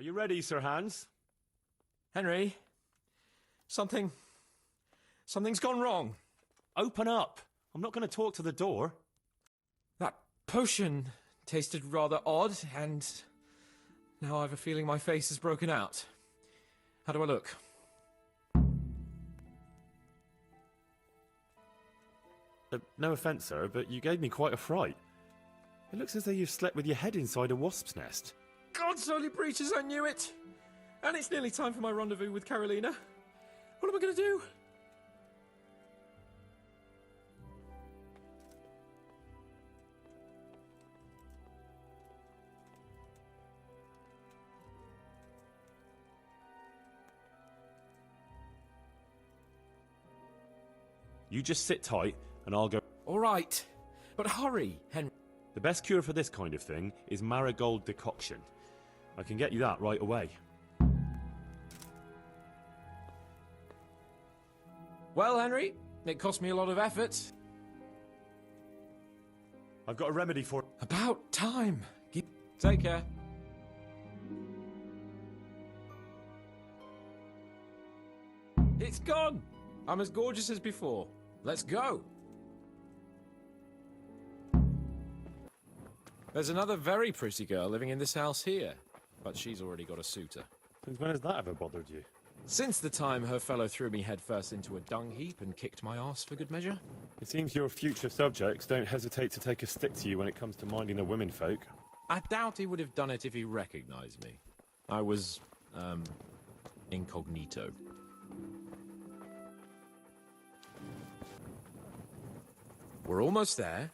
Are you ready, Sir Hans? Henry, something's gone wrong. Open up. I'm not going to talk to the door. That potion tasted rather odd, and now I have a feeling my face is broken out. How do I look? No offence, sir, but you gave me quite a fright. It looks as though you've slept with your head inside a wasp's nest. God's holy breeches, I knew it! And it's nearly time for my rendezvous with Carolina. What am I going to do? You just sit tight, and I'll go... All right, but hurry, Henry. The best cure for this kind of thing is marigold decoction. I can get you that right away. Well, Henry, it cost me a lot of effort. I've got a remedy for... About time. Take care. It's gone. I'm as gorgeous as before. Let's go. There's another very pretty girl living in this house here, but she's already got a suitor. Since when has that ever bothered you? Since the time her fellow threw me headfirst into a dung heap and kicked my arse for good measure. It seems your future subjects don't hesitate to take a stick to you when it comes to minding the womenfolk. I doubt he would have done it if he recognized me. I was, incognito. We're almost there.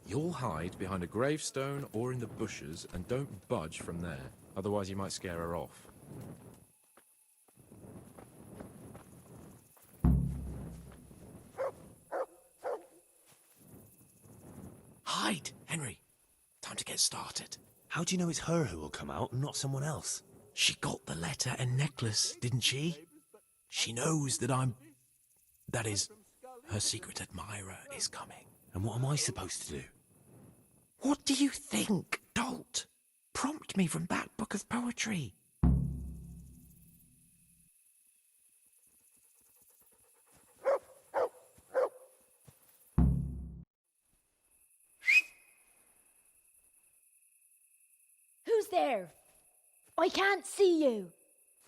You'll hide behind a gravestone or in the bushes and don't budge from there. Otherwise you might scare her off. Hide, Henry. Time to get started. How do you know it's her who will come out and not someone else? She got the letter and necklace, didn't she? She knows that that is, her secret admirer is coming. And what am I supposed to do? What do you think, dolt? Prompt me from that book of poetry. Who's there? I can't see you.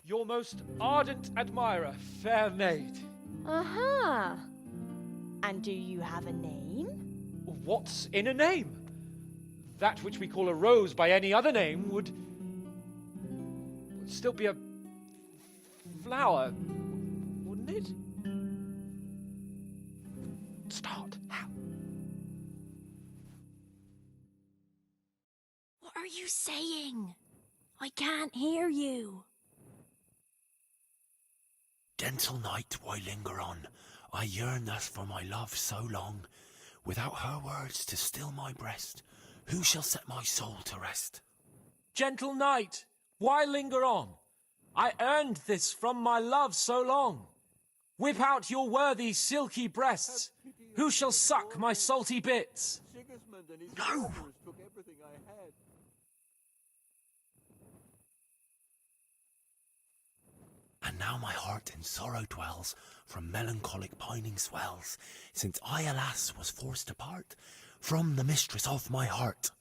Your most ardent admirer, fair maid. Uh-huh. And do you have a name? What's in a name? That which we call a rose by any other name would still be a flower, wouldn't it? Start. How? What are you saying? I can't hear you. Gentle night, why linger on? I yearn thus for my love so long. Without her words to still my breast, who shall set my soul to rest? Gentle knight, why linger on? I earned this from my love so long. Whip out your worthy silky breasts. Who shall suck my salty bits? No! And now my heart in sorrow dwells, from melancholic pining swells, since I, alas, was forced to part from the mistress of my heart.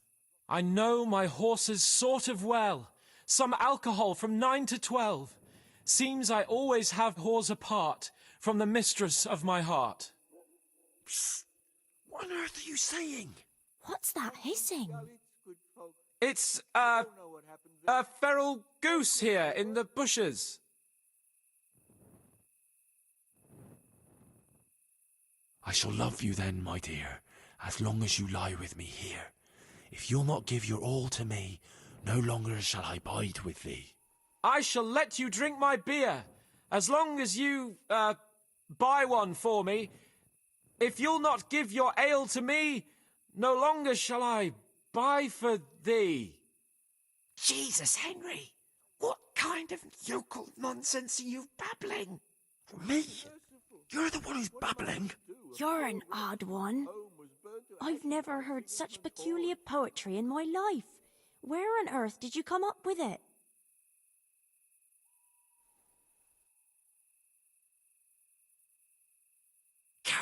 I know my horses sort of well. Some alcohol from 9 to 12. Seems I always have whores apart from the mistress of my heart. Psst! What on earth are you saying? What's that hissing? It's, a feral goose here in the bushes. I shall love you then, my dear, as long as you lie with me here. If you'll not give your all to me, no longer shall I bide with thee. I shall let you drink my beer, as long as you, buy one for me. If you'll not give your ale to me, no longer shall I buy for thee. Jesus, Henry! What kind of yokel nonsense are you babbling? Me? You're the one who's babbling? You're an odd one. I've never heard such peculiar poetry in my life. Where on earth did you come up with it?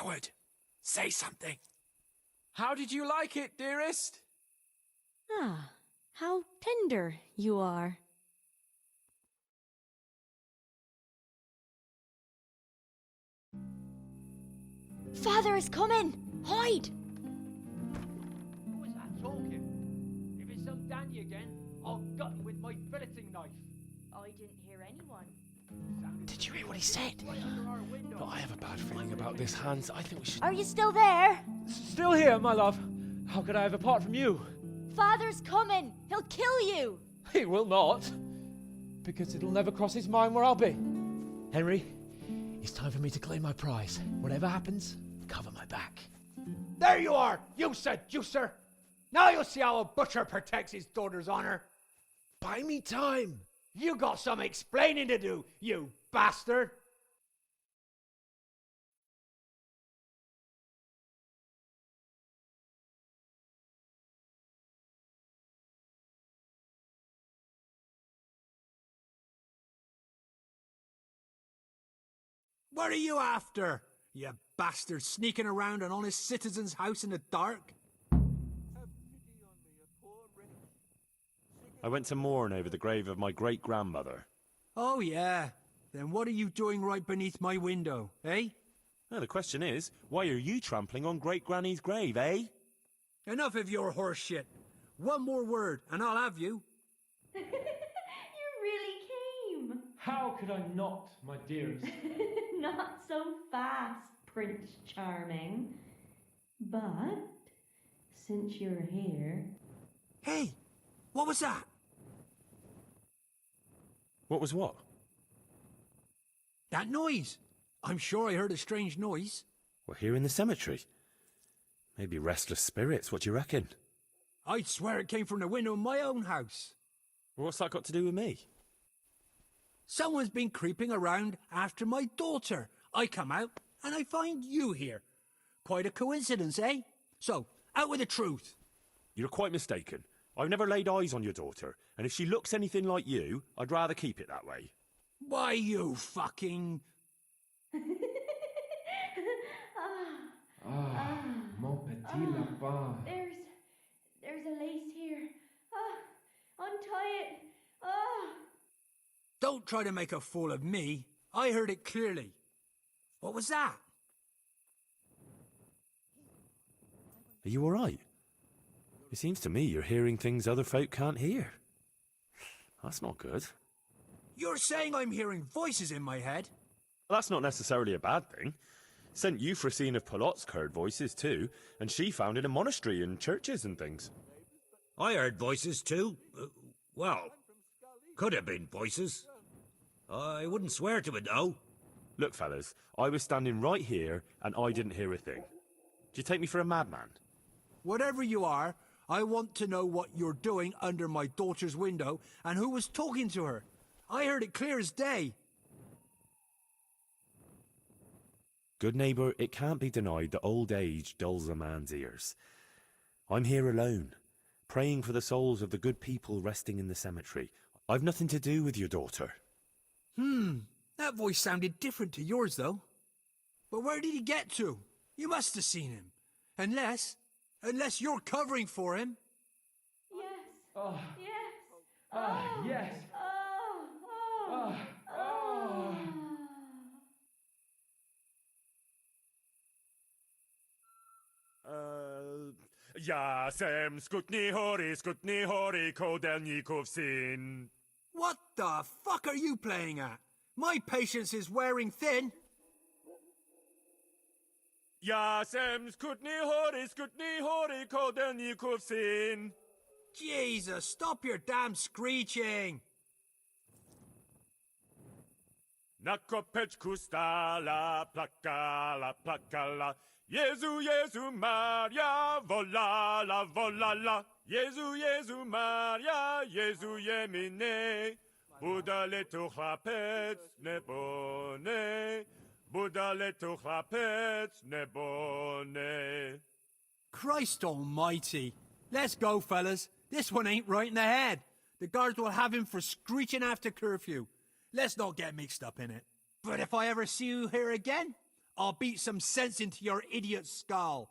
coward. Say something. How did you like it, dearest? Ah, how tender you are. Father is coming! Hide! Who was that talking? If it's some Danny again, I'll gut him with my filleting knife. I didn't hear anyone. Did you hear what he said? But I have a bad feeling about this, Hans. I think we should... Are you still there? Still here, my love. How could I have apart from you? Father's coming! He'll kill you! He will not. Because it'll never cross his mind where I'll be. Henry, it's time for me to claim my prize. Whatever happens, cover my back. There you are, you seducer! Now you'll see how a butcher protects his daughter's honor. Buy me time. You got some explaining to do, you bastard! What are you after, you bastard, sneaking around an honest citizen's house in the dark? I went to mourn over the grave of my great-grandmother. Oh, yeah. Then what are you doing right beneath my window, eh? Now, the question is, why are you trampling on great-granny's grave, eh? Enough of your horse shit. One more word, and I'll have you. You really came! How could I not, my dearest? Not so fast, Prince Charming. But, since you're here... Hey, what was that? What was what? That noise. I'm sure I heard a strange noise. We're here in the cemetery. Maybe restless spirits, what do you reckon? I'd swear it came from the window of my own house. Well, what's that got to do with me? Someone's been creeping around after my daughter. I come out, and I find you here. Quite a coincidence, eh? So, out with the truth. You're quite mistaken. I've never laid eyes on your daughter, and if she looks anything like you, I'd rather keep it that way. Why, you fucking... Mon petit lapin. There's a lace here. Untie it. Don't try to make a fool of me. I heard it clearly. What was that? Are you all right? It seems to me you're hearing things other folk can't hear. That's not good. You're saying I'm hearing voices in my head? Well, that's not necessarily a bad thing. St. Euphrosyne of Polotsk heard voices too, and she founded a monastery and churches and things. I heard voices too. Well, could have been voices. I wouldn't swear to it, though. Look, fellas, I was standing right here, and I didn't hear a thing. Do you take me for a madman? Whatever you are, I want to know what you're doing under my daughter's window and who was talking to her. I heard it clear as day. Good neighbour, it can't be denied that old age dulls a man's ears. I'm here alone, praying for the souls of the good people resting in the cemetery. I've nothing to do with your daughter. That voice sounded different to yours, though. But where did he get to? You must have seen him. Unless you're covering for him. Yes. Yes. Yes. Yasem skutni hori kodelnikov sin. What the fuck are you playing at? My patience is wearing thin. Yasem skutni hori kodelnikov sin. Jesus, stop your damn screeching. Nakopech kustala plakala. Jezu, Maria, volala. Jezu, Maria, Jezu jemine. Buddha letu chlapec nebone. Buddha letu chlapec nebone. Christ almighty. Let's go, fellas. This one ain't right in the head. The guards will have him for screeching after curfew. Let's not get mixed up in it. But if I ever see you here again, I'll beat some sense into your idiot skull.